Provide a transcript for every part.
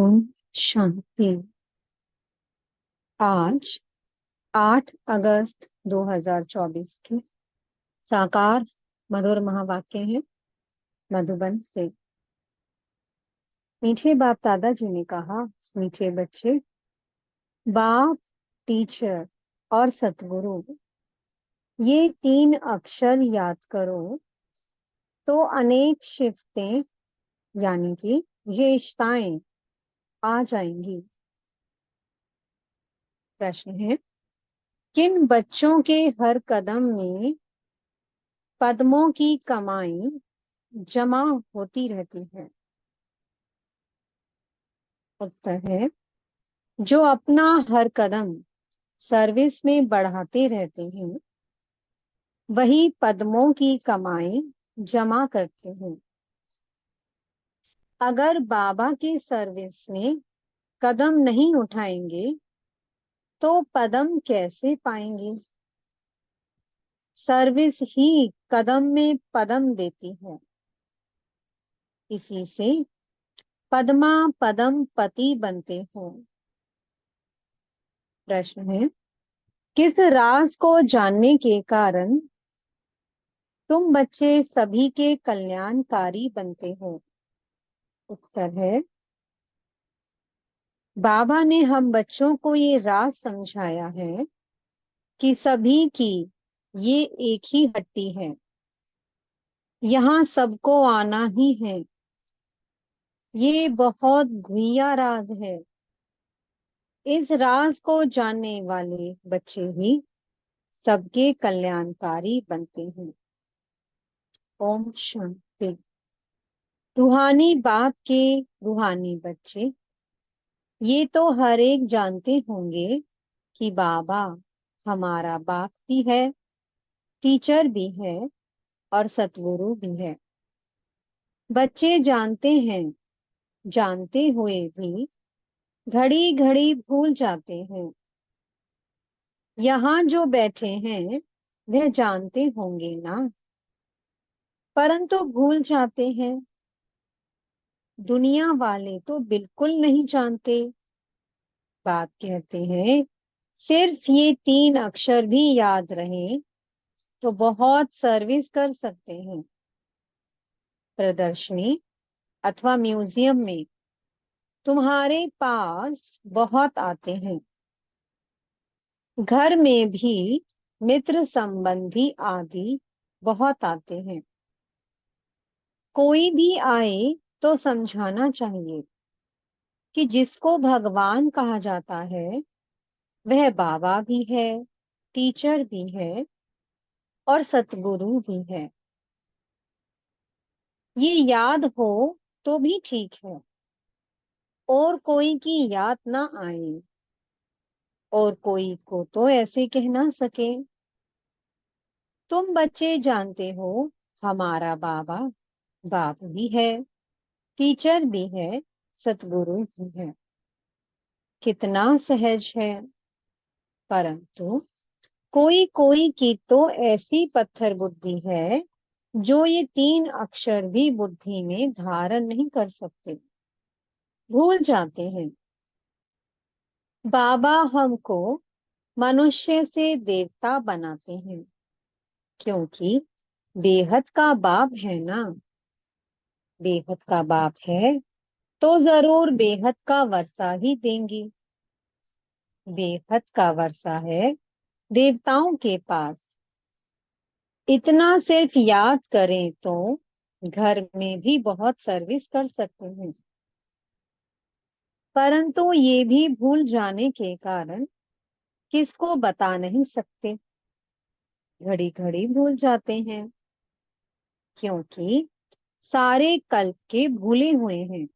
ओम शांति। आज 8 अगस्त 2024 के साकार मधुर महावाक्य हैं मधुबन से। मीठे बाप दादाजी ने कहा, मीठे बच्चे, बाप, टीचर और सतगुरु, ये 3 अक्षर याद करो तो अनेक शिफ्तें यानी कि विशेषताएं आ जाएंगी। प्रश्न है, किन बच्चों के हर कदम में पद्मों की कमाई जमा होती रहती है? उत्तर है, जो अपना हर कदम सर्विस में बढ़ाते रहते हैं वही पद्मों की कमाई जमा करते हैं। अगर बाबा की सर्विस में कदम नहीं उठाएंगे तो पदम कैसे पाएंगे? सर्विस ही कदम में पदम देती है। इसी से पद्मा पदम पति बनते हो। प्रश्न है, किस राज को जानने के कारण तुम बच्चे सभी के कल्याणकारी बनते हो? उत्तर है, बाबा ने हम बच्चों को ये राज समझाया है कि सभी की ये एक ही हट्टी है, यहाँ सबको आना ही है। ये बहुत घुइया राज है। इस राज को जानने वाले बच्चे ही सबके कल्याणकारी बनते हैं। ओम शांति। रूहानी बाप के रूहानी बच्चे, ये तो हर एक जानते होंगे कि बाबा हमारा बाप भी है, टीचर भी है और सतगुरु भी है। बच्चे जानते हैं, जानते हुए भी घड़ी घड़ी भूल जाते हैं। यहाँ जो बैठे हैं वह जानते होंगे ना, परंतु भूल जाते हैं। दुनिया वाले तो बिल्कुल नहीं जानते। बाप कहते हैं, सिर्फ ये 3 अक्षर भी याद रहे तो बहुत सर्विस कर सकते हैं। प्रदर्शनी अथवा म्यूजियम में तुम्हारे पास बहुत आते हैं। घर में भी मित्र संबंधी आदि बहुत आते हैं। कोई भी आए तो समझाना चाहिए कि जिसको भगवान कहा जाता है वह बाबा भी है, टीचर भी है और सतगुरु भी है। ये याद हो तो भी ठीक है, और कोई की याद ना आए और कोई को तो ऐसे कह ना सके। तुम बच्चे जानते हो हमारा बाबा बाप भी है, टीचर भी है, सतगुरु भी है। कितना सहज है। परंतु कोई कोई की तो ऐसी पत्थर बुद्धि है जो ये 3 अक्षर भी बुद्धि में धारण नहीं कर सकते, भूल जाते हैं। बाबा हमको मनुष्य से देवता बनाते हैं क्योंकि बेहद का बाप है ना। बेहद का बाप है तो जरूर बेहद का वर्षा ही देंगी। बेहद का वर्षा है देवताओं के पास। इतना सिर्फ याद करें तो घर में भी बहुत सर्विस कर सकते हैं। परंतु ये भी भूल जाने के कारण किसको बता नहीं सकते। घड़ी घड़ी भूल जाते हैं क्योंकि सारे कल्प के भूले हुए हैं।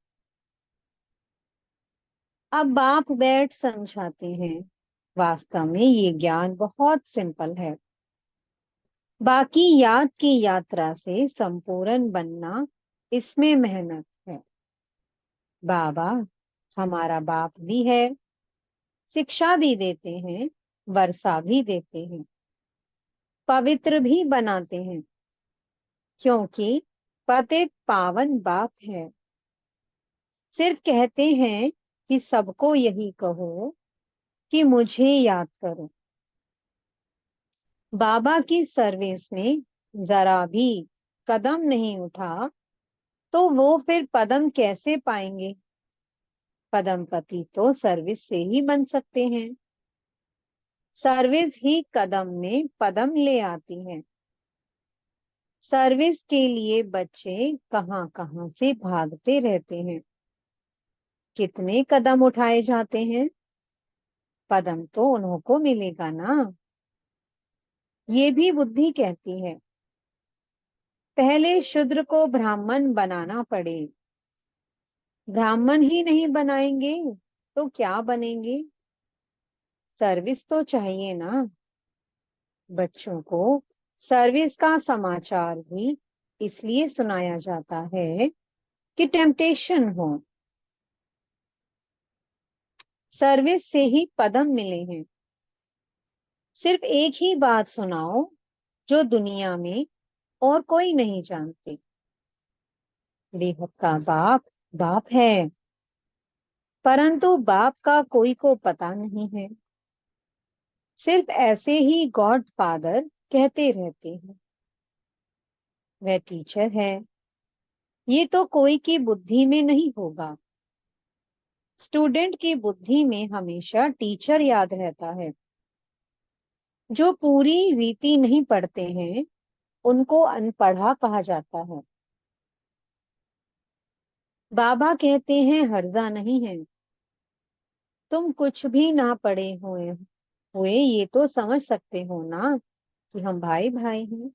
अब बाप बैठ समझाते हैं, वास्तव में ये ज्ञान बहुत सिंपल है। बाकी याद की यात्रा से संपूर्ण बनना, इसमें मेहनत है। बाबा हमारा बाप भी है, शिक्षा भी देते हैं, वर्षा भी देते हैं, पवित्र भी बनाते हैं क्योंकि पतित पावन बाप है। सिर्फ कहते हैं कि सबको यही कहो कि मुझे याद करो। बाबा की सर्विस में जरा भी कदम नहीं उठा तो वो फिर पदम कैसे पाएंगे? पदमपति तो सर्विस से ही बन सकते हैं। सर्विस ही कदम में पदम ले आती है। सर्विस के लिए बच्चे कहाँ कहाँ से भागते रहते हैं। कितने कदम उठाए जाते हैं, पदम तो उन्हों को मिलेगा ना। ये भी बुद्धि कहती है पहले शूद्र को ब्राह्मण बनाना पड़े। ब्राह्मण ही नहीं बनाएंगे तो क्या बनेंगे? सर्विस तो चाहिए ना। बच्चों को सर्विस का समाचार भी इसलिए सुनाया जाता है कि टेम्पटेशन हो। सर्विस से ही पदम मिले हैं। सिर्फ एक ही बात सुनाओ जो दुनिया में और कोई नहीं जानते। बेहद का बाप बाप है, परंतु बाप का कोई को पता नहीं है। सिर्फ ऐसे ही गॉड फादर कहते रहते हैं। वह टीचर है। ये तो कोई की बुद्धि में नहीं होगा। स्टूडेंट की बुद्धि में हमेशा टीचर याद रहता है। जो पूरी रीति नहीं पढ़ते हैं उनको अनपढ़ा कहा जाता है। बाबा कहते हैं हर्जा नहीं है। तुम कुछ भी ना पढ़े हुए हुए ये तो समझ सकते हो ना कि हम भाई भाई हैं।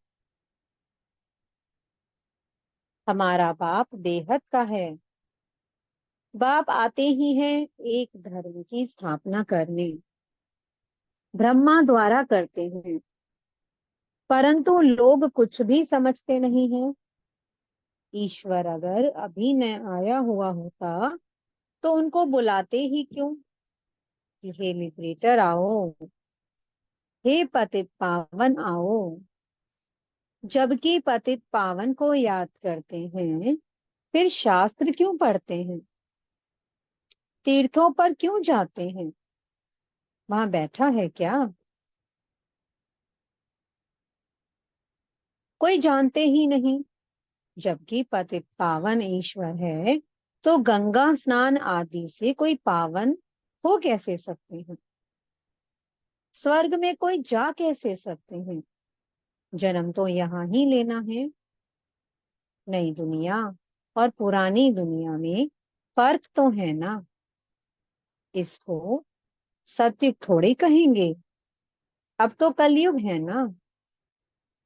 हमारा बाप बेहद का है। बाप आते ही हैं एक धर्म की स्थापना करने। ब्रह्मा द्वारा करते हैं, परंतु लोग कुछ भी समझते नहीं हैं। ईश्वर अगर अभी न आया हुआ होता तो उनको बुलाते ही क्यों कि हे लिबरेटर आओ, हे पतित पावन आओ। जबकि पतित पावन को याद करते हैं फिर शास्त्र क्यों पढ़ते हैं? तीर्थों पर क्यों जाते हैं? वहां बैठा है क्या? कोई जानते ही नहीं। जबकि पतित पावन ईश्वर है तो गंगा स्नान आदि से कोई पावन हो कैसे सकते हैं? स्वर्ग में कोई जा कैसे सकते हैं? जन्म तो यहाँ ही लेना है। नई दुनिया और पुरानी दुनिया में फर्क तो है ना। इसको सत्युग थोड़े कहेंगे। अब तो कलयुग है ना।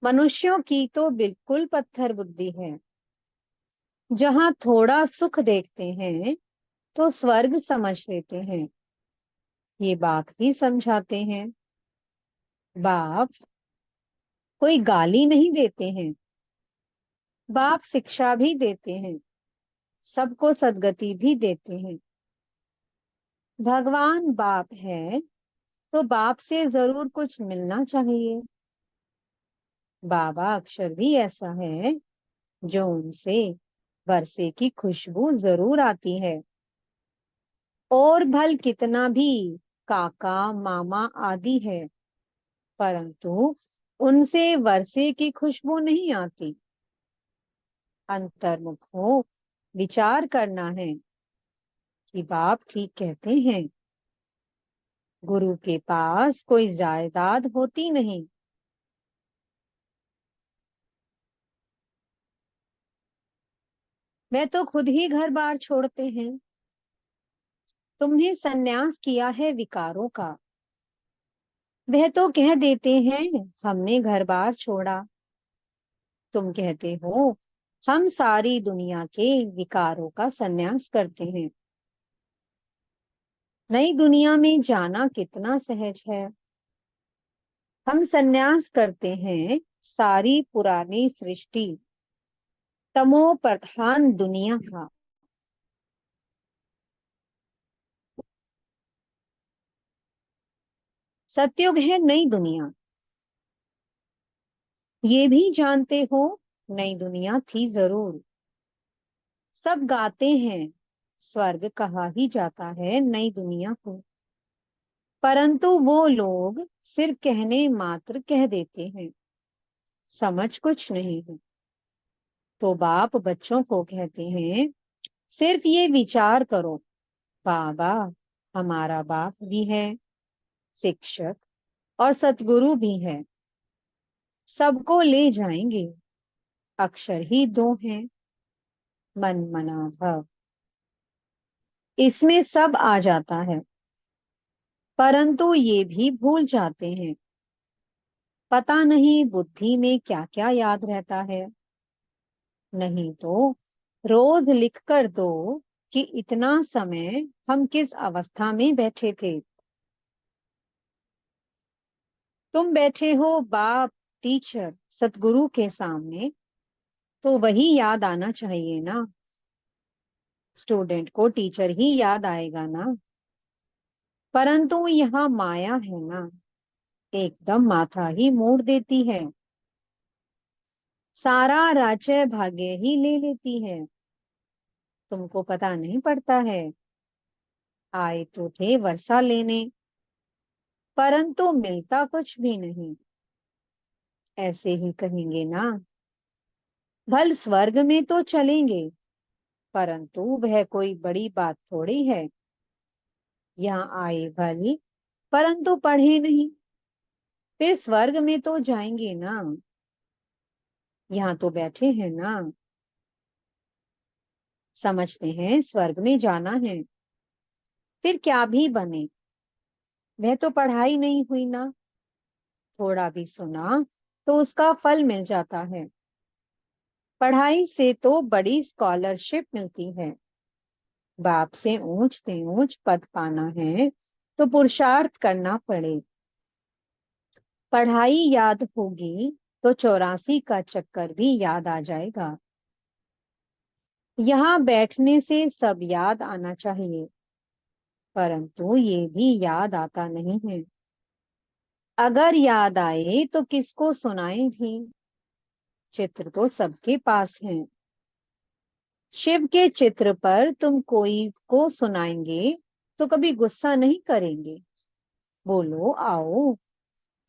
मनुष्यों की तो बिल्कुल पत्थर बुद्धि है। जहां थोड़ा सुख देखते हैं तो स्वर्ग समझ लेते हैं। ये बाप ही समझाते हैं। बाप कोई गाली नहीं देते हैं। बाप शिक्षा भी देते हैं, सबको सदगति भी देते हैं। भगवान बाप है तो बाप से जरूर कुछ मिलना चाहिए। बाबा अक्षर भी ऐसा है जो उनसे बरसे की खुशबू जरूर आती है। और भल कितना भी काका मामा आदि है, परंतु उनसे वर्षे की खुशबू नहीं आती। अंतर्मुख हो विचार करना है कि बाप ठीक कहते हैं। गुरु के पास कोई जायदाद होती नहीं। वह तो खुद ही घर बार छोड़ते हैं। तुमने सन्यास किया है विकारों का। वह तो कह देते हैं हमने घर बार छोड़ा। तुम कहते हो हम सारी दुनिया के विकारों का सन्यास करते हैं। नई दुनिया में जाना कितना सहज है। हम सन्यास करते हैं सारी पुरानी सृष्टि तमो प्रधान दुनिया का। सतयुग है नई दुनिया। ये भी जानते हो नई दुनिया थी जरूर। सब गाते हैं स्वर्ग कहा ही जाता है नई दुनिया को, परंतु वो लोग सिर्फ कहने मात्र कह देते हैं, समझ कुछ नहीं है। तो बाप बच्चों को कहते हैं, सिर्फ ये विचार करो, बाबा हमारा बाप भी है, शिक्षक और सतगुरु भी है, सबको ले जाएंगे, अक्षर ही दो हैं, मन मना भव। इसमें सब आ जाता है, परंतु ये भी भूल जाते हैं, पता नहीं बुद्धि में क्या क्या याद रहता है। नहीं तो रोज लिख कर दो कि इतना समय हम किस अवस्था में बैठे थे। तुम बैठे हो बाप, टीचर, सतगुरु के सामने, तो वही याद आना चाहिए ना। स्टूडेंट को टीचर ही याद आएगा ना। परंतु यहाँ माया है ना, एकदम माथा ही मोड़ देती है, सारा राज्य भाग्य ही ले लेती है। तुमको पता नहीं पड़ता है, आए तो थे वर्षा लेने, परंतु मिलता कुछ भी नहीं। ऐसे ही कहेंगे ना, भल स्वर्ग में तो चलेंगे, परंतु वह कोई बड़ी बात थोड़ी है। यहाँ आए भल, परंतु पढ़े नहीं, फिर स्वर्ग में तो जाएंगे ना। यहाँ तो बैठे हैं ना, समझते हैं स्वर्ग में जाना है, फिर क्या भी बने, वह तो पढ़ाई नहीं हुई ना। थोड़ा भी सुना तो उसका फल मिल जाता है। पढ़ाई से तो बड़ी स्कॉलरशिप मिलती है। बाप से ऊंच से ऊंच पद पाना है तो पुरुषार्थ करना पड़े। पढ़ाई याद होगी तो 84 का चक्कर भी याद आ जाएगा। यहाँ बैठने से सब याद आना चाहिए, परंतु ये भी याद आता नहीं है। अगर याद आए तो किसको सुनाए भी, चित्र तो सबके पास है। शिव के चित्र पर तुम कोई को सुनाएंगे तो कभी गुस्सा नहीं करेंगे। बोलो आओ,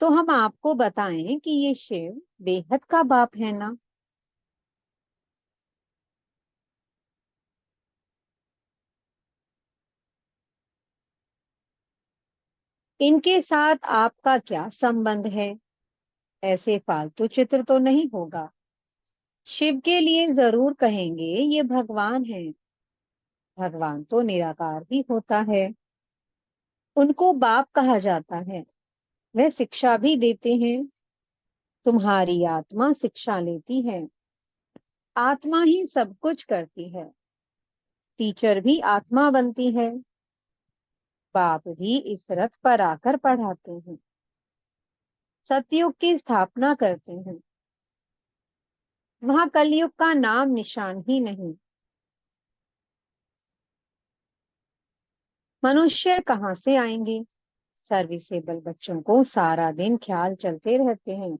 तो हम आपको बताएं कि ये शिव बेहद का बाप है ना। इनके साथ आपका क्या संबंध है, ऐसे फालतू चित्र तो नहीं होगा। शिव के लिए जरूर कहेंगे ये भगवान है। भगवान तो निराकार ही होता है, उनको बाप कहा जाता है। वह शिक्षा भी देते हैं। तुम्हारी आत्मा शिक्षा लेती है, आत्मा ही सब कुछ करती है। टीचर भी आत्मा बनती है, बाप भी इस रथ पर आकर पढ़ाते हैं, सतयुग की स्थापना करते हैं। वहां कलयुग का नाम निशान ही नहीं। मनुष्य कहाँ से आएंगे, सर्विसेबल बच्चों को सारा दिन ख्याल चलते रहते हैं।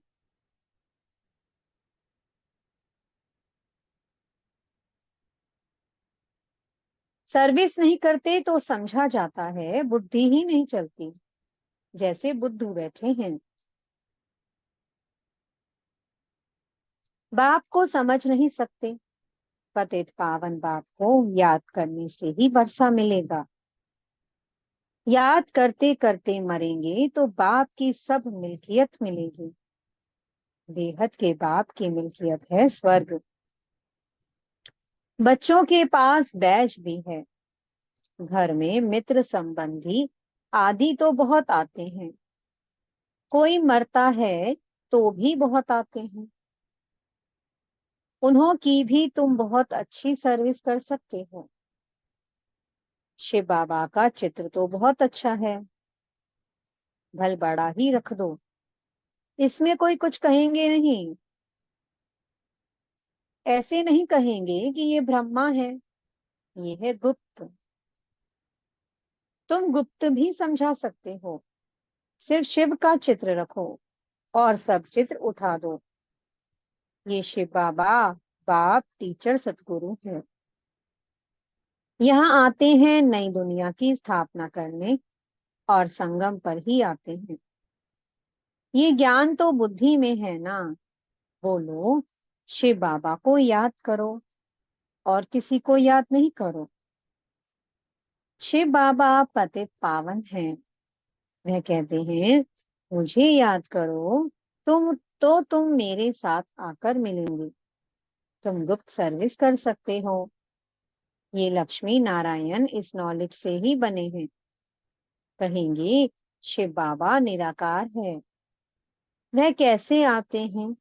सर्विस नहीं करते तो समझा जाता है बुद्धि ही नहीं चलती, जैसे बुद्धू बैठे हैं। बाप को समझ नहीं सकते, पतित पावन बाप को याद करने से ही वर्षा मिलेगा। याद करते करते मरेंगे तो बाप की सब मिल्कियत मिलेगी। बेहद के बाप की मिल्कियत है स्वर्ग। बच्चों के पास बैज भी है। घर में मित्र संबंधी आदि तो बहुत आते हैं। कोई मरता है तो भी बहुत आते हैं। उन्हों की भी तुम बहुत अच्छी सर्विस कर सकते हो। शिव बाबा का चित्र तो बहुत अच्छा है, भल बड़ा ही रख दो, इसमें कोई कुछ कहेंगे नहीं। ऐसे नहीं कहेंगे कि ये ब्रह्मा है, ये है गुप्त। तुम गुप्त भी समझा सकते हो। सिर्फ शिव का चित्र रखो और सब चित्र उठा दो। ये शिव बाबा बाप टीचर सतगुरु है। यहाँ आते हैं नई दुनिया की स्थापना करने, और संगम पर ही आते हैं। ये ज्ञान तो बुद्धि में है ना। बोलो, शिव बाबा को याद करो और किसी को याद नहीं करो। शिव बाबा पतित पावन हैं। वह कहते हैं, मुझे याद करो, तुम मेरे साथ आकर मिलेंगे। तुम गुप्त सर्विस कर सकते हो। ये लक्ष्मी नारायण इस नॉलेज से ही बने हैं। कहेंगे, शिव बाबा निराकार है। वह कैसे आते हैं?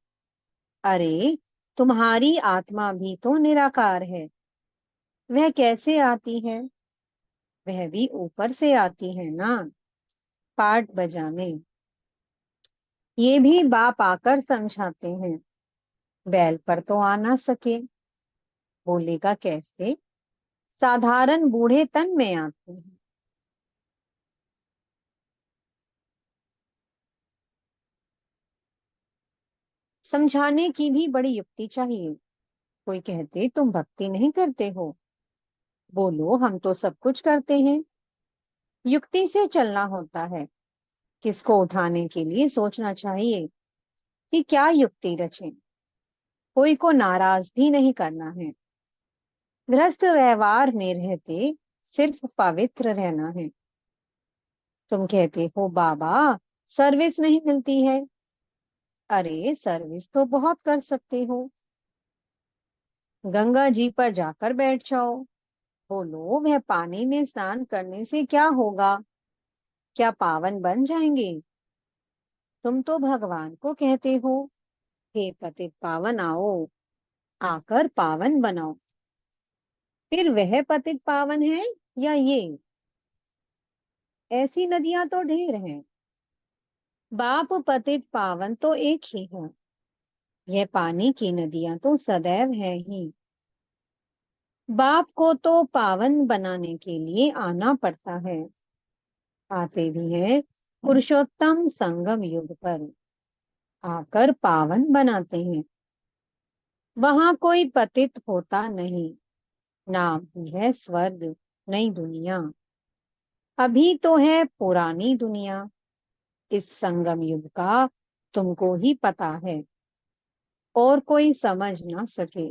अरे, तुम्हारी आत्मा भी तो निराकार है। वह कैसे आती है? वह भी ऊपर से आती है ना, पार्ट बजाने। ये भी बाप आकर समझाते हैं। बैल पर तो आ ना सके। बोलेगा कैसे? साधारण बूढ़े तन में आते हैं। समझाने की भी बड़ी युक्ति चाहिए। कोई कहते, तुम भक्ति नहीं करते हो। बोलो, हम तो सब कुछ करते हैं। युक्ति से चलना होता है। किसको उठाने के लिए सोचना चाहिए कि क्या युक्ति रचे। कोई को नाराज भी नहीं करना है। गृहस्थ व्यवहार में रहते सिर्फ पवित्र रहना है। तुम कहते हो, बाबा सर्विस नहीं मिलती है। अरे, सर्विस तो बहुत कर सकते हो। गंगा जी पर जाकर बैठ जाओ। बोलो, वह पानी में स्नान करने से क्या होगा? क्या पावन बन जाएंगे? तुम तो भगवान को कहते हो, हे पतित पावन आओ, आकर पावन बनाओ। फिर वह पतित पावन है या ये? ऐसी नदियां तो ढेर हैं। बाप पतित पावन तो एक ही है। यह पानी की नदियां तो सदैव है ही। बाप को तो पावन बनाने के लिए आना पड़ता है। आते भी हैं पुरुषोत्तम संगम युग पर, आकर पावन बनाते हैं। वहां कोई पतित होता नहीं। नाम ही है स्वर्ग, नई दुनिया। अभी तो है पुरानी दुनिया। इस संगम युग का तुमको ही पता है, और कोई समझ ना सके।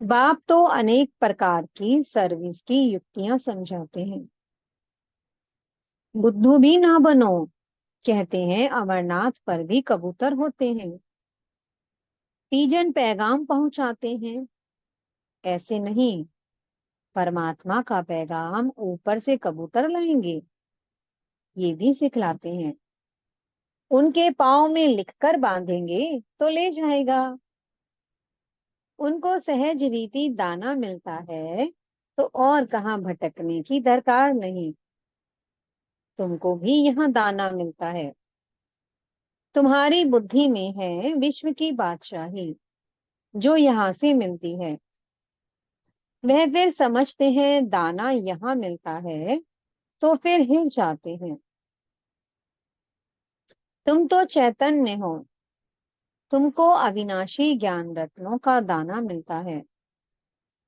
बाप तो अनेक प्रकार की सर्विस की युक्तियां समझाते हैं। बुद्धू भी ना बनो। कहते हैं, अमरनाथ पर भी कबूतर होते हैं। पीजन पैगाम पहुंचाते हैं। ऐसे नहीं, परमात्मा का पैगाम ऊपर से कबूतर लाएंगे। ये भी सिखलाते हैं। उनके पाँव में लिखकर बांधेंगे तो ले जाएगा। उनको सहज रीति दाना मिलता है, तो और कहाँ भटकने की दरकार नहीं। तुमको भी यहाँ दाना मिलता है। तुम्हारी बुद्धि में है विश्व की बादशाही, जो यहाँ से मिलती है। वह फिर समझते हैं दाना यहाँ मिलता है, तो फिर हिल जाते हैं। तुम तो चैतन्य हो। तुमको अविनाशी ज्ञान रत्नों का दाना मिलता है।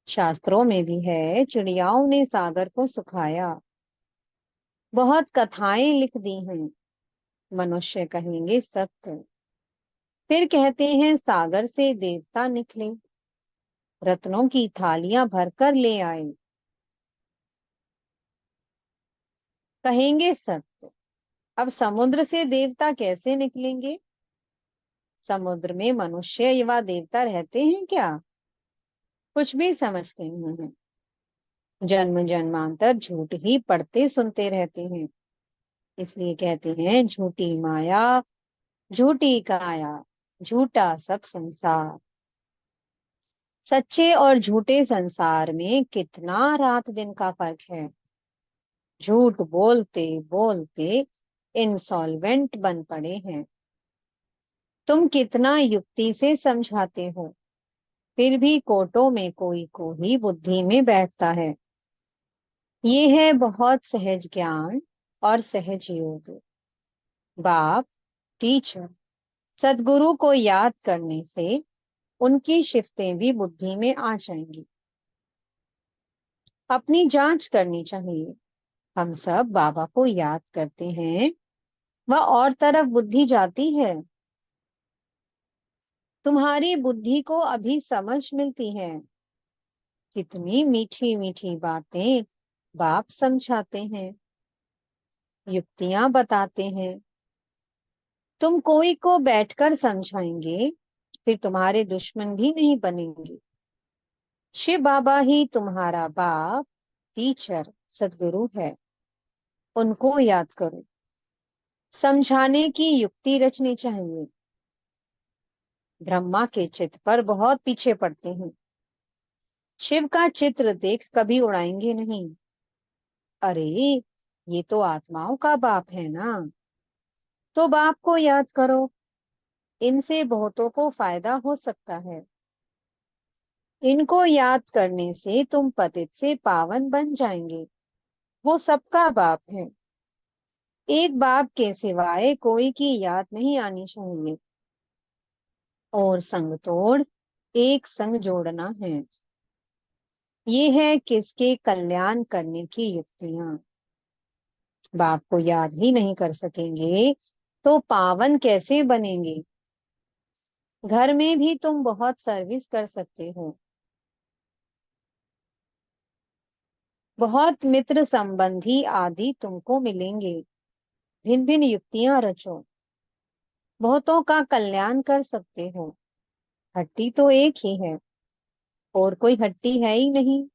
शास्त्रों में भी है, चिड़ियाओं ने सागर को सुखाया। बहुत कथाएं लिख दी हैं। मनुष्य कहेंगे सत्य। फिर कहते हैं, सागर से देवता निकले, रत्नों की थालियां भरकर ले आए। कहेंगे सत्य। अब समुद्र से देवता कैसे निकलेंगे? समुद्र में मनुष्य या देवता रहते हैं क्या? कुछ भी समझते नहीं है। जन्म जन्मांतर झूठ ही पढ़ते सुनते रहते हैं। इसलिए कहते हैं, झूठी माया, झूठी काया, झूठा सब संसार। सच्चे और झूठे संसार में कितना रात दिन का फर्क है। झूठ बोलते बोलते इंसॉल्वेंट बन पड़े हैं। तुम कितना युक्ति से समझाते हो, फिर भी कोर्टों में कोई कोई बुद्धि में बैठता है। ये है बहुत सहज ज्ञान और सहज योग। बाप, टीचर, सदगुरु को याद करने से उनकी शिफ्तें भी बुद्धि में आ जाएंगी। अपनी जांच करनी चाहिए। हम सब बाबा को याद करते हैं, वह और तरफ बुद्धि जाती है। तुम्हारी बुद्धि को अभी समझ मिलती है। कितनी मीठी मीठी बातें बाप समझाते हैं, युक्तियां बताते हैं। तुम कोई को बैठकर समझाएंगे, फिर तुम्हारे दुश्मन भी नहीं बनेंगे। शिव बाबा ही तुम्हारा बाप, टीचर, सदगुरु है। उनको याद करो। समझाने की युक्ति रचनी चाहिए। ब्रह्मा के चित्र पर बहुत पीछे पड़ते हैं। शिव का चित्र देख कभी उड़ाएंगे नहीं। अरे, ये तो आत्माओं का बाप है ना। तो बाप को याद करो। इनसे बहुतों को फायदा हो सकता है। इनको याद करने से तुम पतित से पावन बन जाएंगे। वो सबका बाप है। एक बाप के सिवाय कोई की याद नहीं आनी चाहिए। और संग तोड़, एक संग जोड़ना है। ये है किसके कल्याण करने की युक्तियां। बाप को याद ही नहीं कर सकेंगे तो पावन कैसे बनेंगे। घर में भी तुम बहुत सर्विस कर सकते हो। बहुत मित्र संबंधी आदि तुमको मिलेंगे। भिन्न भिन्न युक्तियां रचो। बहुतों का कल्याण कर सकते हो। हट्टी तो एक ही है, और कोई हट्टी है ही नहीं।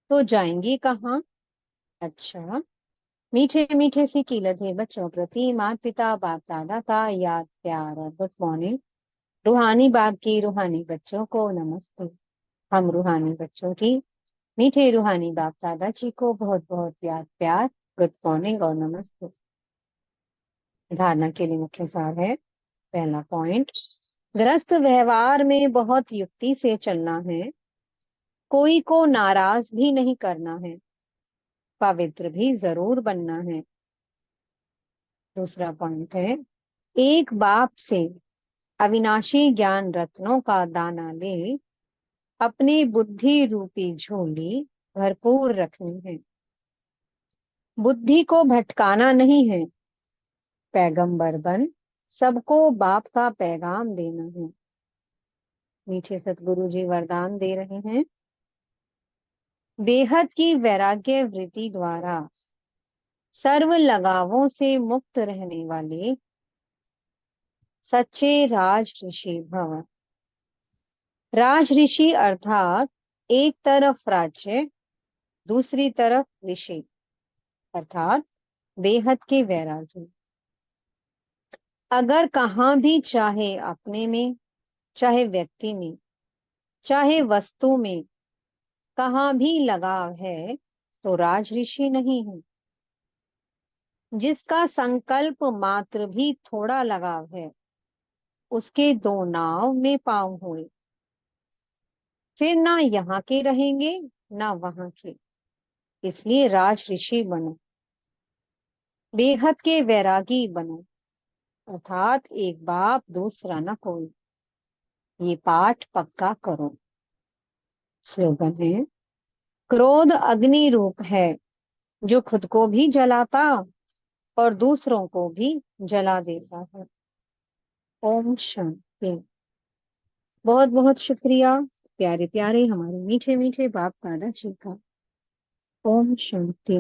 तो जाएंगी कहाँ। अच्छा, मीठे मीठे सी कीलत है बच्चों प्रति माता पिता बाप दादा का याद प्यार और गुड मॉर्निंग। रूहानी बाप की रूहानी बच्चों को नमस्ते। हम रूहानी बच्चों की मीठे रूहानी बाप दादा जी को बहुत बहुत याद प्यार, गुड मॉर्निंग और नमस्ते। धारणा के लिए मुख्य सार है। पहला पॉइंट, ग्रस्त व्यवहार में बहुत युक्ति से चलना है। कोई को नाराज भी नहीं करना है। पवित्र भी जरूर बनना है। दूसरा पॉइंट है, एक बाप से अविनाशी ज्ञान रत्नों का दाना ले अपनी बुद्धि रूपी झोली भरपूर रखनी है। बुद्धि को भटकाना नहीं है। पैगंबर बन सबको बाप का पैगाम देना है। मीठे सतगुरु जी वरदान दे रहे हैं। बेहद की वैराग्य वृत्ति द्वारा सर्व लगावों से मुक्त रहने वाले सच्चे राज ऋषि भव। राज ऋषि अर्थात एक तरफ राज्य, दूसरी तरफ ऋषि अर्थात बेहद के वैरागी। अगर कहाँ भी, चाहे अपने में, चाहे व्यक्ति में, चाहे वस्तु में, कहाँ भी लगाव है तो राज ऋषि नहीं है। जिसका संकल्प मात्र भी थोड़ा लगाव है, उसके दो नाव में पांव हुए। फिर ना यहाँ के रहेंगे ना वहां के। इसलिए राज ऋषि बनो। बेहद के वैरागी बनो, अर्थात एक बाप दूसरा न कोई। ये पाठ पक्का करो। स्लोगन है, क्रोध अग्नि रूप है जो खुद को भी जलाता और दूसरों को भी जला देता है। ओम शांति। बहुत बहुत शुक्रिया प्यारे प्यारे हमारे मीठे मीठे बाप दादा जी का। ओम शांति।